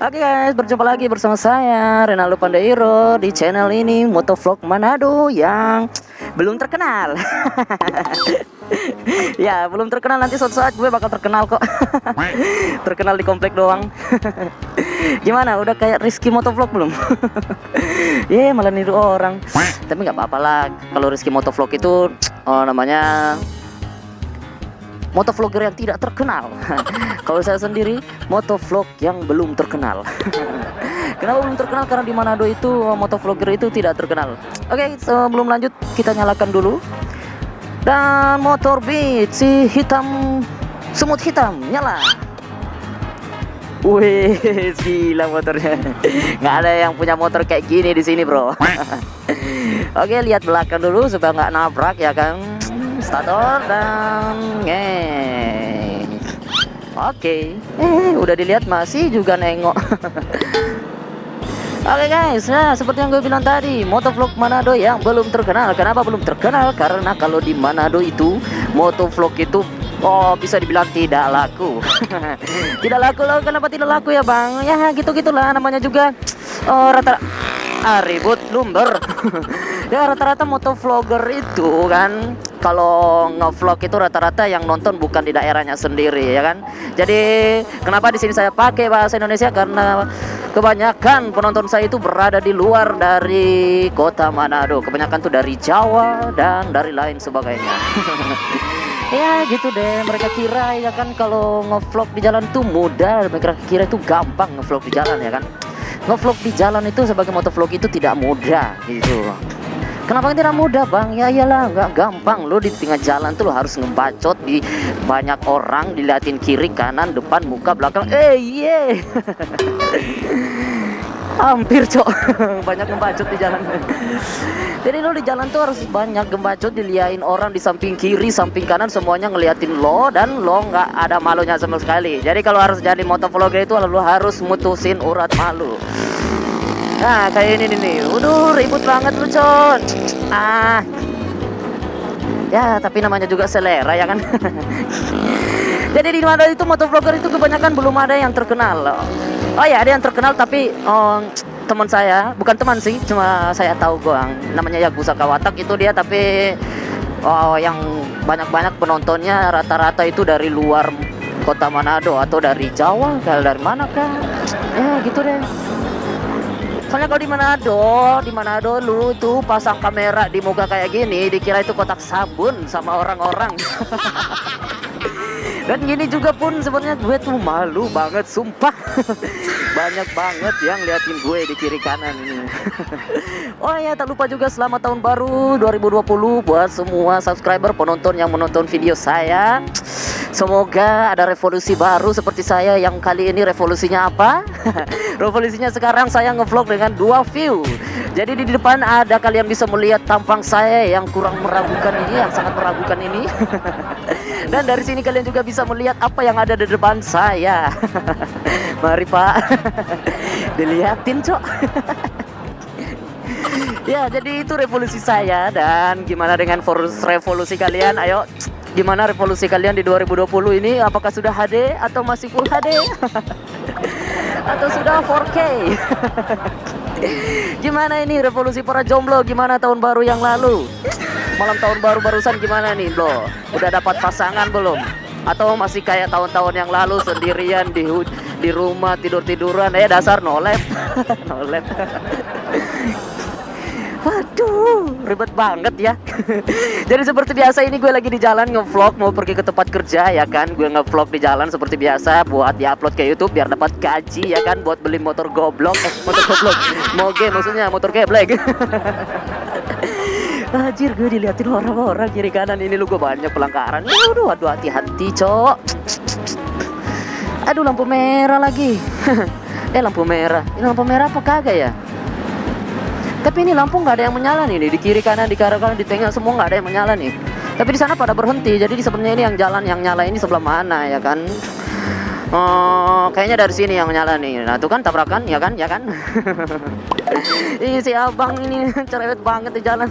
Oke guys, berjumpa lagi bersama saya Renaldo Pandairo di channel ini Motovlog Manado yang belum terkenal. Ya, belum terkenal, nanti suatu saat gue bakal terkenal kok. Terkenal di komplek doang. Gimana, udah kayak Rizky Motovlog belum? Malah niru orang. Tapi nggak apa-apa lah, kalau Rizky Motovlog itu namanya motovlogger yang tidak terkenal. Kalau saya sendiri motovlog yang belum terkenal. Kenapa belum terkenal? Karena di Manado itu motovlogger itu tidak terkenal. Oke, sebelum lanjut kita nyalakan dulu. Dan motor Beat si hitam, semut hitam nyala. Wih, gila motornya. Nggak ada yang punya motor kayak gini di sini, bro. Oke, lihat belakang dulu supaya nggak nabrak ya kan. Starter dan Oke, udah dilihat masih juga nengok. Oke guys, nah seperti yang gue bilang tadi, motovlog Manado yang belum terkenal. Kenapa belum terkenal? Karena kalau di Manado itu motovlog itu bisa dibilang tidak laku. Tidak laku loh. Kenapa tidak laku ya bang? Ya gitu-gitulah, namanya juga rata ribut lumber. Ya rata-rata motovlogger itu kan kalau ngevlog itu rata-rata yang nonton bukan di daerahnya sendiri ya kan. Jadi kenapa di sini saya pakai bahasa Indonesia? Karena kebanyakan penonton saya itu berada di luar dari kota Manado. Kebanyakan tuh dari Jawa dan dari lain sebagainya. Ya gitu deh, mereka kira ya kan kalau ngevlog di jalan tuh mudah. Mereka kira itu gampang ngevlog di jalan ya kan. Ngevlog di jalan itu sebagai motovlog itu tidak mudah gitu. Kenapa tidak mudah bang? Ya iyalah, nggak gampang. Lo di tengah jalan tuh lo harus ngebacot di banyak orang, diliatin kiri kanan depan muka belakang. Hampir cok. Banyak ngebacot di jalan. Jadi lo di jalan tuh harus banyak ngebacot, diliatin orang di samping kiri samping kanan, semuanya ngeliatin lo, dan lo nggak ada malunya sama sekali. Jadi kalau harus jadi motovlogger itu lo harus mutusin urat malu. Nah kayak ini nih, ribut banget lu con. Ya tapi namanya juga selera ya kan. Jadi di mana itu motovlogger itu kebanyakan belum ada yang terkenal. Oh ya, ada yang terkenal tapi teman saya, bukan teman sih, cuma saya tahu doang. Namanya Yagusa Kawatak itu dia, tapi yang banyak-banyak penontonnya rata-rata itu dari luar kota Manado atau dari Jawa, dari mana kah? Ya gitu deh. Soalnya kalau di Manado lu tuh pasang kamera di muka kayak gini, dikira itu kotak sabun sama orang-orang. Dan gini juga pun sebenarnya gue tuh malu banget, sumpah. Banyak banget yang liatin gue di kiri kanan ini. Oh ya, tak lupa juga selamat tahun baru 2020 buat semua subscriber, penonton yang menonton video saya. Semoga ada revolusi baru seperti saya yang kali ini. Revolusinya apa? Revolusinya sekarang saya ngevlog dengan 2 view. Jadi di depan ada, kalian bisa melihat tampang saya yang kurang meragukan ini, yang sangat meragukan ini. Dan dari sini kalian juga bisa melihat apa yang ada di depan saya. Mari pak. Dilihatin cok. Ya jadi itu revolusi saya. Dan gimana dengan revolusi kalian? Ayo, gimana revolusi kalian di 2020 ini? Apakah sudah HD atau masih Full HD? Atau sudah 4K? Gimana ini revolusi para jomblo? Gimana tahun baru yang lalu? Malam tahun baru barusan gimana nih bro? Udah dapat pasangan belum? Atau masih kayak tahun-tahun yang lalu sendirian di rumah tidur-tiduran? Dasar nolep. Nolep. Waduh, ribet banget ya. Jadi seperti biasa ini gue lagi di jalan ngevlog, mau pergi ke tempat kerja ya kan. Gue ngevlog di jalan seperti biasa buat diupload ke YouTube biar dapat gaji ya kan, buat beli motor goblok. Motor goblok. Moge maksudnya, motor geblek. Anjir, gue diliatin orang-orang kiri kanan ini, lu gue banyak pelanggaran. Aduh, hati-hati cok. Aduh, lampu merah lagi. Lampu merah. Ini lampu merah apa kagak ya? Tapi ini lampu nggak ada yang menyala nih, di kiri kanan, di kanan, di tengah semua nggak ada yang menyala nih. Tapi di sana pada berhenti. Jadi sebenarnya ini yang jalan yang nyala ini sebelah mana ya kan? Kayaknya dari sini yang menyala nih. Nah, itu kan tabrakan ya kan? Ih, si abang ini cerewet banget di jalan.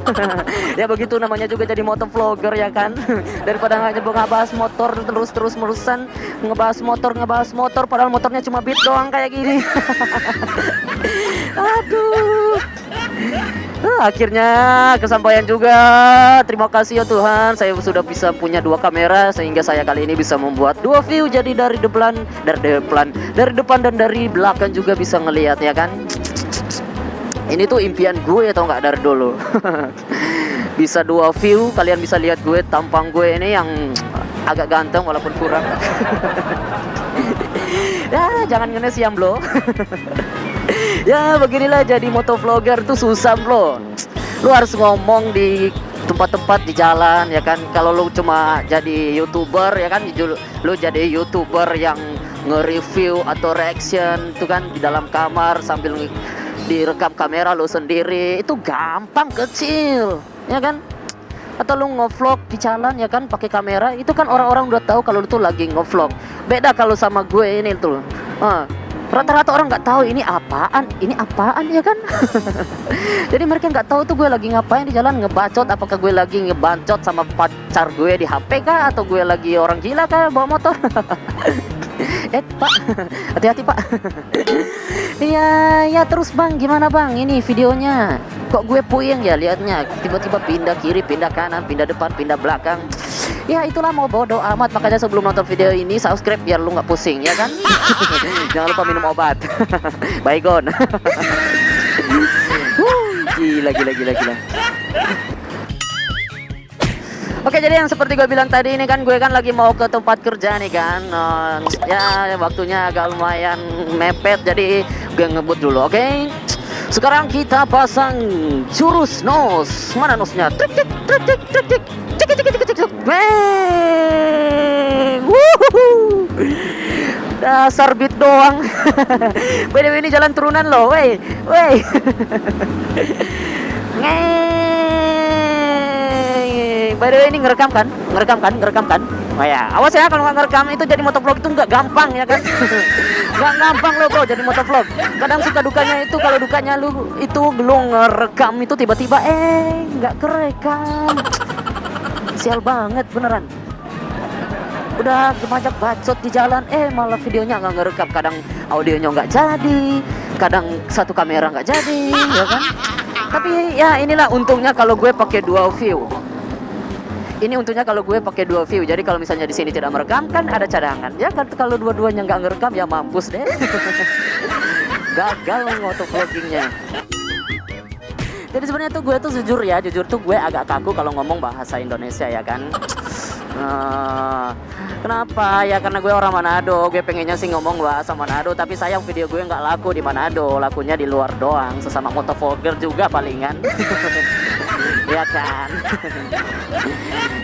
Ya begitu namanya juga jadi motovlogger ya kan. Daripada hanya ngebahas motor terus-merusan ngebahas motor padahal motornya cuma beat doang kayak gini. Aduh. Akhirnya kesampaian juga. Terima kasih ya Tuhan, saya sudah bisa punya 2 kamera sehingga saya kali ini bisa membuat 2 view. Jadi dari depan dan dari belakang juga bisa ngelihat ya kan. Ini tuh impian gue atau nggak dari dulu. Bisa 2 view, kalian bisa lihat gue tampang gue ini yang agak ganteng walaupun kurang. Ya jangan ngenes ya bro. Ya beginilah jadi motovlogger tuh susah bro. Lu harus ngomong di tempat-tempat di jalan ya kan. Kalau lu cuma jadi youtuber ya kan, lu jadi youtuber yang nge-review atau reaction tuh kan di dalam kamar sambil direkam kamera lu sendiri, itu gampang kecil ya kan. Atau lu nge-vlog di jalan ya kan pakai kamera, itu kan orang-orang udah tahu kalau lu tuh lagi nge-vlog. Beda kalau sama gue ini tuh. Rata-rata orang nggak tahu ini apaan ya kan. Jadi mereka nggak tahu tuh gue lagi ngapain di jalan, ngebacot. Apakah gue lagi ngebacot sama pacar gue di HP kah, atau gue lagi orang gila kah bawa motor. Pak, hati-hati pak. Iya ya, terus bang gimana bang ini videonya, kok gue puyeng ya liatnya, tiba-tiba pindah kiri, pindah kanan, pindah depan, pindah belakang. Ya itulah mau bodo amat. Makanya sebelum nonton video ini subscribe biar lu nggak pusing ya kan. Jangan lupa minum obat. Baygon. Gila. Oke, jadi yang seperti gue bilang tadi ini kan, gue kan lagi mau ke tempat kerja nih kan. Ya waktunya agak lumayan mepet, jadi gue ngebut dulu. Oke. Sekarang kita pasang jurus nos. Mana nosnya? Trik. Dasar beat doang. By the way, ini jalan turunan loh, wey. By the way, ini ngerekam kan? Oh ya, awas ya kalau nggak ngerekam itu jadi motovlog itu nggak gampang ya kan? Nggak gampang loh bro jadi motovlog. Kadang suka dukanya itu, kalau dukanya lu itu belum ngerekam itu tiba-tiba nggak kerekam. Sial banget beneran. Udah gemajak bacot di jalan, malah videonya nggak ngerekam. Kadang audionya nggak jadi, kadang satu kamera nggak jadi, ya kan? Tapi ya inilah untungnya kalau gue pakai dual view. Ini untungnya kalau gue pakai dual view. Jadi kalau misalnya di sini tidak merekam kan ada cadangan. Ya kan kalau dua-duanya nggak ngerekam ya mampus deh. Gagal motovloggingnya. Jadi sebenarnya tuh gue tuh jujur tuh gue agak kaku kalau ngomong bahasa Indonesia ya kan. Kenapa? Ya karena gue orang Manado. Gue pengennya sih ngomong bahasa Manado, tapi sayang video gue nggak laku di Manado, lakunya di luar doang. Sesama motovlogger juga palingan. Ya kan.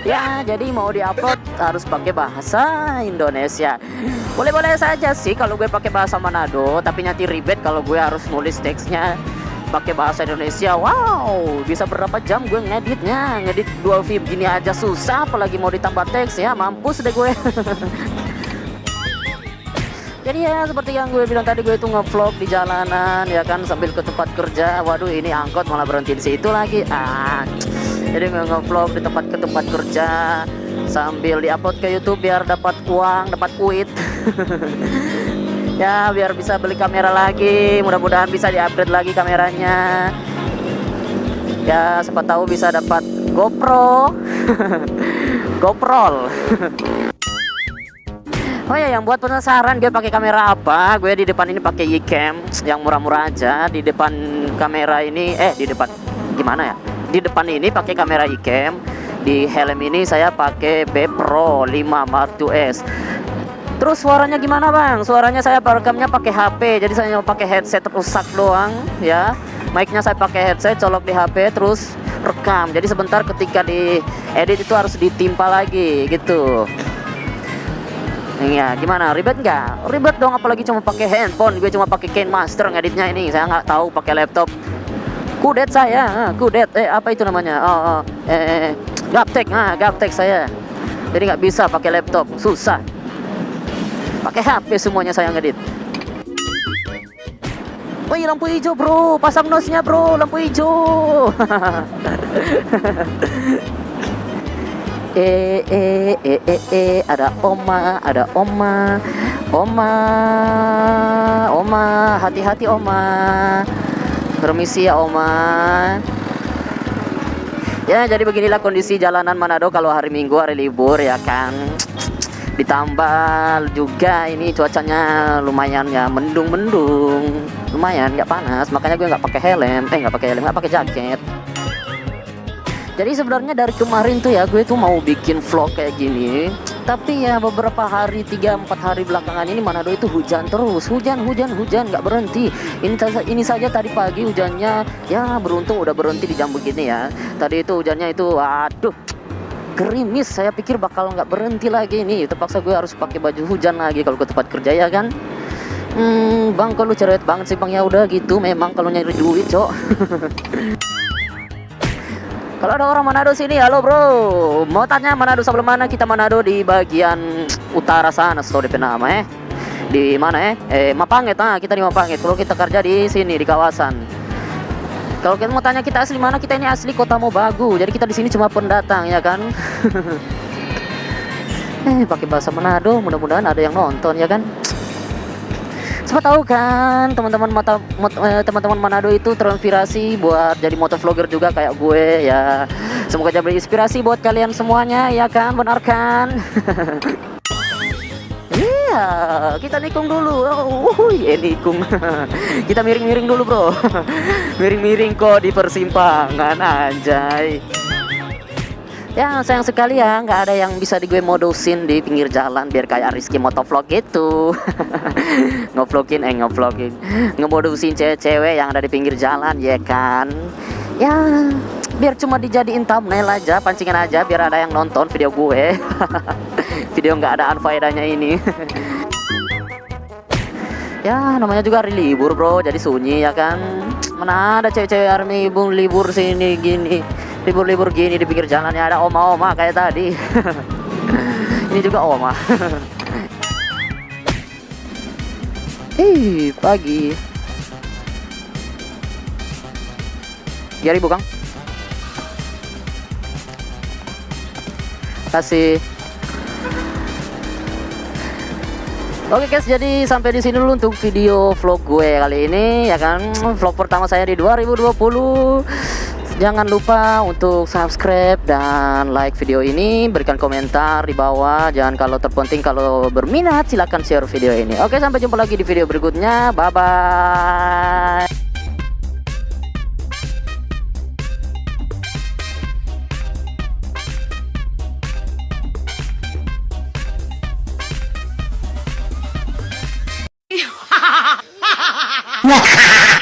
Ya jadi mau diupload harus pakai bahasa Indonesia. Boleh-boleh saja sih kalau gue pakai bahasa Manado, tapi nanti ribet kalau gue harus nulis teksnya pakai bahasa Indonesia. Wow, bisa berapa jam gue ngedit dual view gini aja susah, apalagi mau ditambah teks ya, mampus deh gue. Jadi ya seperti yang gue bilang tadi, gue itu ngevlog di jalanan ya kan sambil ke tempat kerja. Waduh, ini angkot malah berhenti di situ lagi. Jadi ngevlog di tempat kerja sambil diupload ke YouTube biar dapat uang, dapat kuit. Ya biar bisa beli kamera lagi, mudah-mudahan bisa di-upgrade lagi kameranya. Ya siapa tahu bisa dapat GoPro. GoPro. Oh ya, yang buat penasaran gue pakai kamera apa, gue di depan ini pakai Ycam yang murah-murah aja. Di depan kamera ini di depan gimana ya? Di depan ini pakai kamera Ycam, di helm ini saya pakai B Pro 5 Mark IIs. Terus suaranya gimana bang? Suaranya saya rekamnya pakai HP, jadi saya pakai headset rusak doang ya. Mic-nya saya pakai headset, colok di HP terus rekam. Jadi sebentar ketika di edit itu harus ditimpa lagi gitu. Ya gimana? Ribet nggak? Ribet dong, apalagi cuma pakai handphone. Gue cuma pakai KineMaster ngeditnya ini. Saya nggak tahu pakai laptop. Kudet saya, kudet. Apa itu namanya? Gaptek saya. Jadi nggak bisa pakai laptop, susah. Pakai HP semuanya saya ngedit. Wih, lampu hijau bro, pasang nosnya bro, lampu hijau. Ada oma, oma, hati-hati oma. Permisi ya oma. Ya, jadi beginilah kondisi jalanan Manado kalau hari Minggu, hari libur ya kan. Ditambah juga ini cuacanya lumayan ya, mendung-mendung, lumayan nggak panas, makanya gue nggak pakai helm, nggak pakai jaket. Jadi sebenarnya dari kemarin tuh ya gue tuh mau bikin vlog kayak gini, tapi ya beberapa hari, 3-4 hari belakangan ini Manado itu hujan terus, hujan nggak berhenti. Ini saja tadi pagi hujannya, ya beruntung udah berhenti di jam begini ya. Tadi itu hujannya itu, aduh, gerimis, saya pikir bakal nggak berhenti lagi nih. Terpaksa gue harus pakai baju hujan lagi kalau ke tempat kerja ya kan. Bang, kalau cerewet banget sih bang. Ya udah gitu memang kalau nyari duit cok. Kalau ada orang Manado sini, halo bro, mau tanya Manado sebelah mana? Kita Manado di bagian utara sana, so DP nama di mana Mapanget. Kita di Mapanget. Kalau kita kerja di sini di kawasan. Kalau kita mau tanya kita asli mana, kita ini asli Kota Mobagu. Jadi kita di sini cuma pendatang ya kan. Pakai bahasa Manado, mudah-mudahan ada yang nonton ya kan. Siapa tahu kan teman-teman Manado itu terinspirasi buat jadi motovlogger juga kayak gue ya. Semoga jadi inspirasi buat kalian semuanya ya kan, benar kan? Iya, kita nikung dulu. Nikung. Kita miring-miring dulu, bro. Miring-miring kok di persimpangan, anjay. Ya sayang sekali ya, nggak ada yang bisa di gue modusin di pinggir jalan biar kayak Rizky motovlog gitu. Ngevlogin, ngemodusin cewek-cewek yang ada di pinggir jalan ya kan. Ya biar cuma dijadiin thumbnail aja, pancingan aja biar ada yang nonton video gue. Video nggak ada faedahnya ini. Ya namanya juga hari libur bro, jadi sunyi ya kan. Mana ada cewek-cewek army bung libur sini gini, libur gini di pinggir jalannya ada oma-oma kayak tadi. Ini juga oma. Pagi. 3.000 Kang. Kasih. Oke guys, jadi sampai di sini dulu untuk video vlog gue kali ini ya kan. Vlog pertama saya di 2020. Jangan lupa untuk subscribe dan like video ini, berikan komentar di bawah. Jangan, kalau terpenting kalau berminat silahkan share video ini. Oke, sampai jumpa lagi di video berikutnya. Bye bye. Wah.